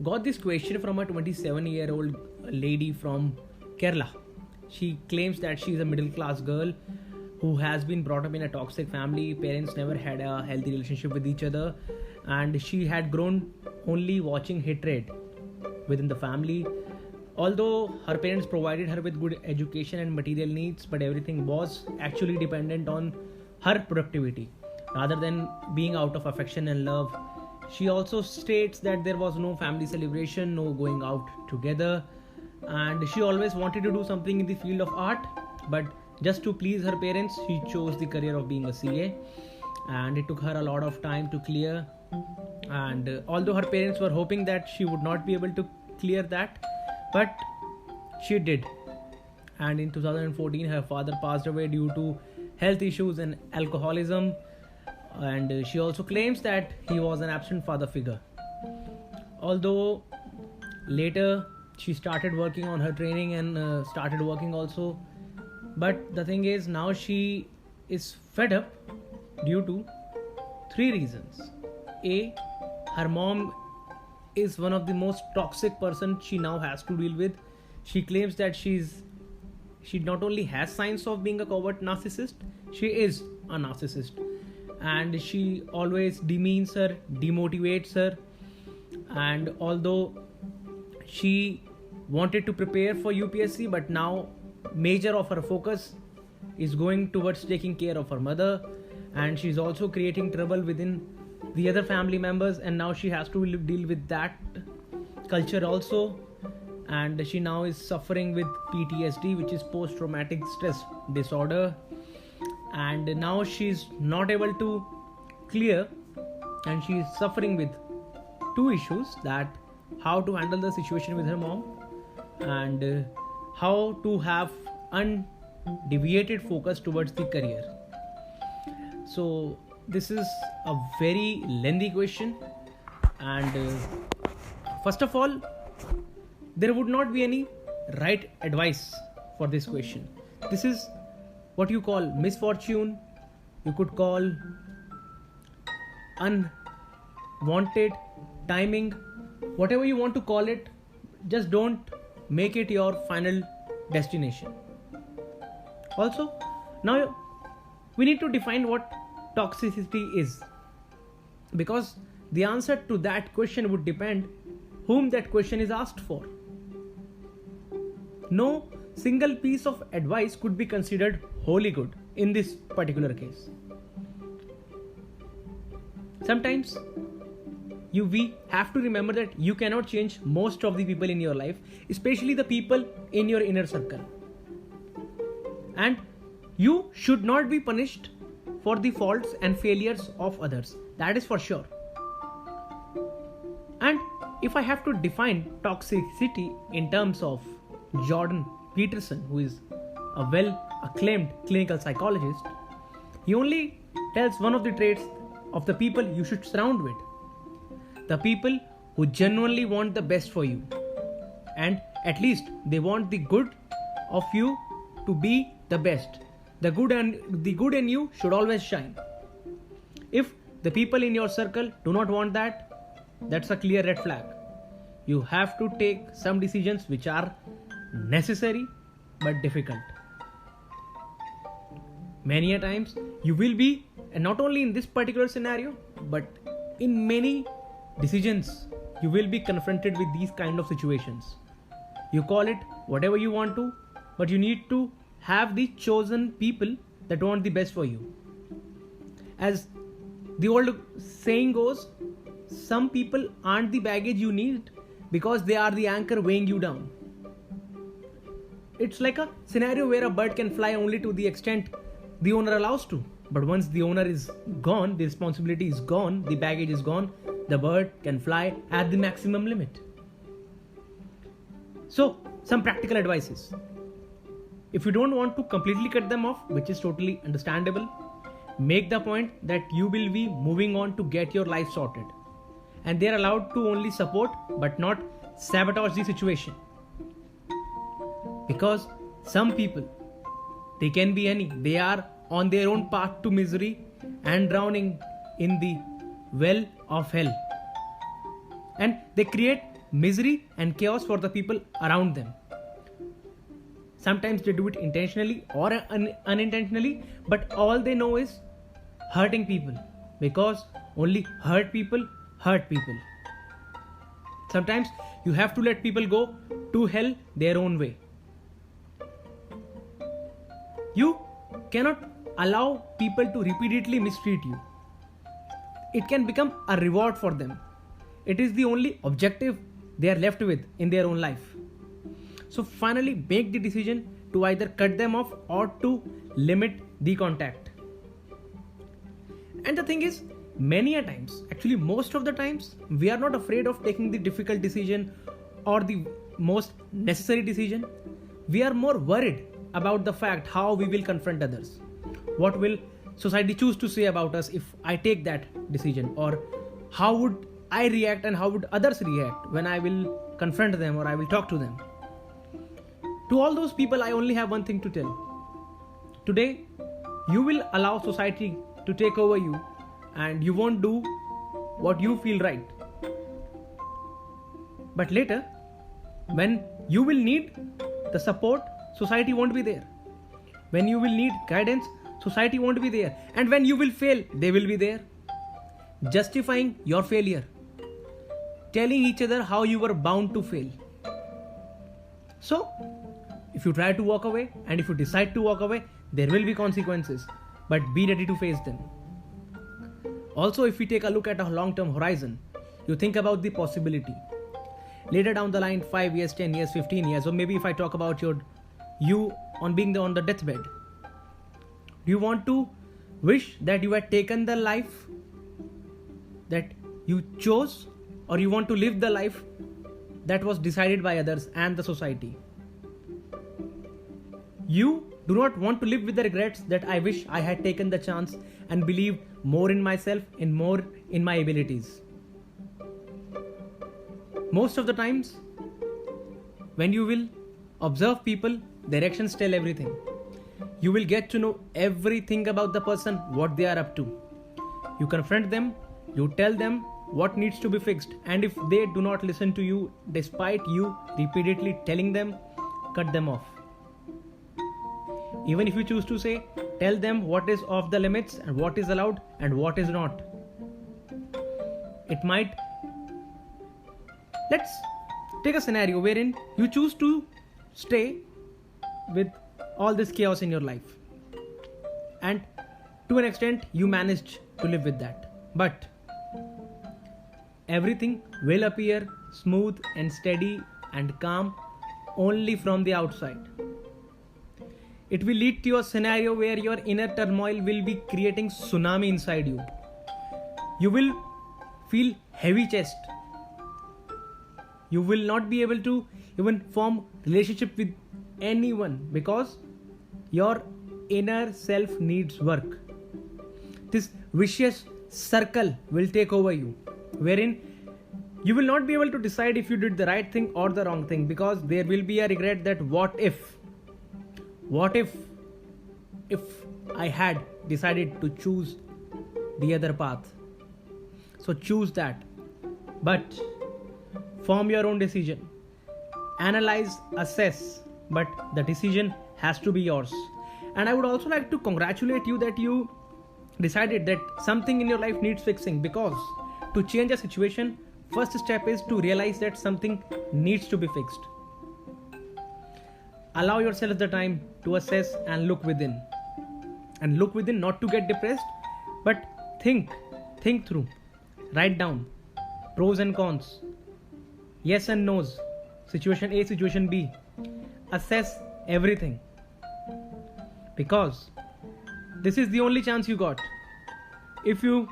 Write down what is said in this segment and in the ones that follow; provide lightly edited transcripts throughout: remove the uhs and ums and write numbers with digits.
got this question from a 27-year-old lady from Kerala. She claims that she is a middle class girl who has been brought up in a toxic family. Parents never had a healthy relationship with each other, and she had grown only watching hatred within the family. Although her parents provided her with good education and material needs, but everything was actually dependent on her productivity rather than being out of affection and love. She also states that there was no family celebration, no going out together, and she always wanted to do something in the field of art, but just to please her parents, she chose the career of being a CA, and it took her a lot of time to clear. And although her parents were hoping that she would not be able to clear that, but she did. And in 2014, her father passed away due to health issues and alcoholism, and she also claims that he was an absent father figure. Although later she started working on her training and started working also, but the thing is, now she is fed up due to three reasons. A, her mom is one of the most toxic person she now has to deal with. She claims that she not only has signs of being a covert narcissist, she is a narcissist, and she always demeans her, demotivates her. And although she wanted to prepare for UPSC, but now major of her focus is going towards taking care of her mother, and she's also creating trouble within the other family members, and now she has to deal with that culture also. And she now is suffering with PTSD, which is post traumatic stress disorder, and now she's not able to clear, and she's suffering with two issues: that how to handle the situation with her mom, and how to have undeviated focus towards the career. So this is a very lengthy question, and first of all, there would not be any right advice for this question. This is what you call misfortune, you could call unwanted timing, whatever you want to call it. Just don't make it your final destination. Also, now we need to define what toxicity is, because the answer to that question would depend whom that question is asked for. No single piece of advice could be considered wholly good in this particular case. Sometimes we have to remember that you cannot change most of the people in your life, especially the people in your inner circle, and you should not be punished for the faults and failures of others. That is for sure. And if I have to define toxicity in terms of Jordan Peterson, who is a well-acclaimed clinical psychologist, he only tells one of the traits of the people you should surround with. The people who genuinely want the best for you, and at least they want the good of you to be the best. The good in you should always shine. If the people in your circle do not want that, that's a clear red flag. You have to take some decisions which are necessary but difficult. Many a times you will be, and not only in this particular scenario, but in many decisions, you will be confronted with these kind of situations. You call it whatever you want to, but you need to have the chosen people that want the best for you. As the old saying goes, some people aren't the baggage you need because they are the anchor weighing you down. It's like a scenario where a bird can fly only to the extent the owner allows to. But once the owner is gone, the responsibility is gone, the baggage is gone, the bird can fly at the maximum limit. So, some practical advices. If you don't want to completely cut them off, which is totally understandable, make the point that you will be moving on to get your life sorted. And they are allowed to only support but not sabotage the situation. Because some people, they can be any, they are on their own path to misery and drowning in the well of hell. And they create misery and chaos for the people around them. Sometimes they do it intentionally or unintentionally, but all they know is hurting people, because only hurt people hurt people. Sometimes you have to let people go to hell their own way. You cannot allow people to repeatedly mistreat you. It can become a reward for them. It is the only objective they are left with in their own life. So finally make the decision to either cut them off or to limit the contact. And the thing is, many a times, actually most of the times, we are not afraid of taking the difficult decision or the most necessary decision. We are more worried about the fact how we will confront others. What will society choose to say about us if I take that decision? Or how would I react and how would others react when I will confront them or I will talk to them? To all those people, I only have one thing to tell. Today, you will allow society to take over you and you won't do what you feel right. But later, when you will need the support, society won't be there. When you will need guidance, society won't be there. And when you will fail, they will be there, justifying your failure, telling each other how you were bound to fail. So, if you try to walk away and if you decide to walk away, there will be consequences, but be ready to face them. Also, if we take a look at a long-term horizon, you think about the possibility. Later down the line, 5 years, 10 years, 15 years, or maybe if I talk about you on being on the deathbed, do you want to wish that you had taken the life that you chose, or you want to live the life that was decided by others and the society? You do not want to live with the regrets that I wish I had taken the chance and believed more in myself and more in my abilities. Most of the times, when you will observe people, their actions tell everything. You will get to know everything about the person, what they are up to. You confront them, you tell them what needs to be fixed, and if they do not listen to you despite you repeatedly telling them, cut them off. Even if you choose to say, tell them what is off the limits and what is allowed and what is not. It might. Let's take a scenario wherein you choose to stay with all this chaos in your life. And to an extent, you managed to live with that. But everything will appear smooth and steady and calm only from the outside. It will lead to a scenario where your inner turmoil will be creating tsunami inside you. You will feel heavy chest. You will not be able to even form relationship with anyone because your inner self needs work. This vicious circle will take over you, wherein you will not be able to decide if you did the right thing or the wrong thing, because there will be a regret that what if I had decided to choose the other path. So choose that, but form your own decision. Analyze, assess, but the decision has to be yours. And I would also like to congratulate you that you decided that something in your life needs fixing, because to change a situation, first step is to realize that something needs to be fixed. Allow yourself the time to assess and look within. And look within not to get depressed, but think through. Write down pros and cons, yes and no's, situation A, situation B. Assess everything, because this is the only chance you got. If you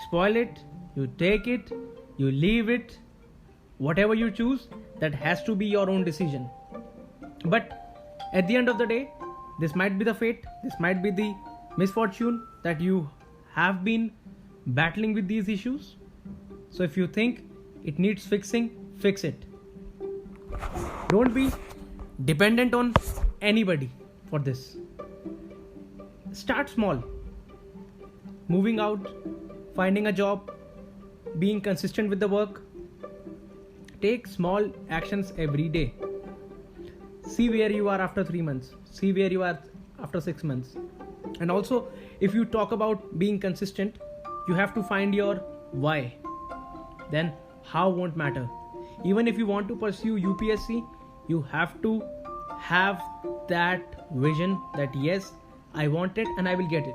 spoil it, you take it, you leave it, whatever you choose, that has to be your own decision. But at the end of the day, this might be the fate, this might be the misfortune that you have been battling with these issues. So if you think it needs fixing, fix it. Don't be dependent on anybody for this. Start small. Moving out, finding a job, being consistent with the work, take small actions every day. See where you are after 3 months. See where you are after 6 months. And also, if you talk about being consistent, you have to find your why. Then how won't matter. Even if you want to pursue UPSC, you have to have that vision that yes, I want it and I will get it.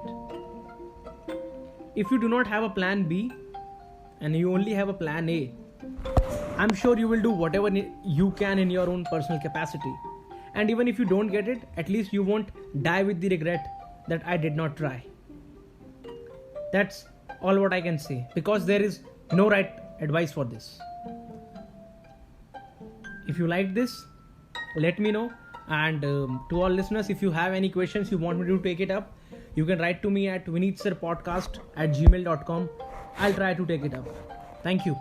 If you do not have a plan B and you only have a plan A, I'm sure you will do whatever you can in your own personal capacity. And even if you don't get it, at least you won't die with the regret that I did not try. That's all what I can say, because there is no right advice for this. If you like this, let me know. And to all listeners, if you have any questions you want me to take it up, you can write to me at vineetsirpodcast@gmail.com. I'll try to take it up. Thank you.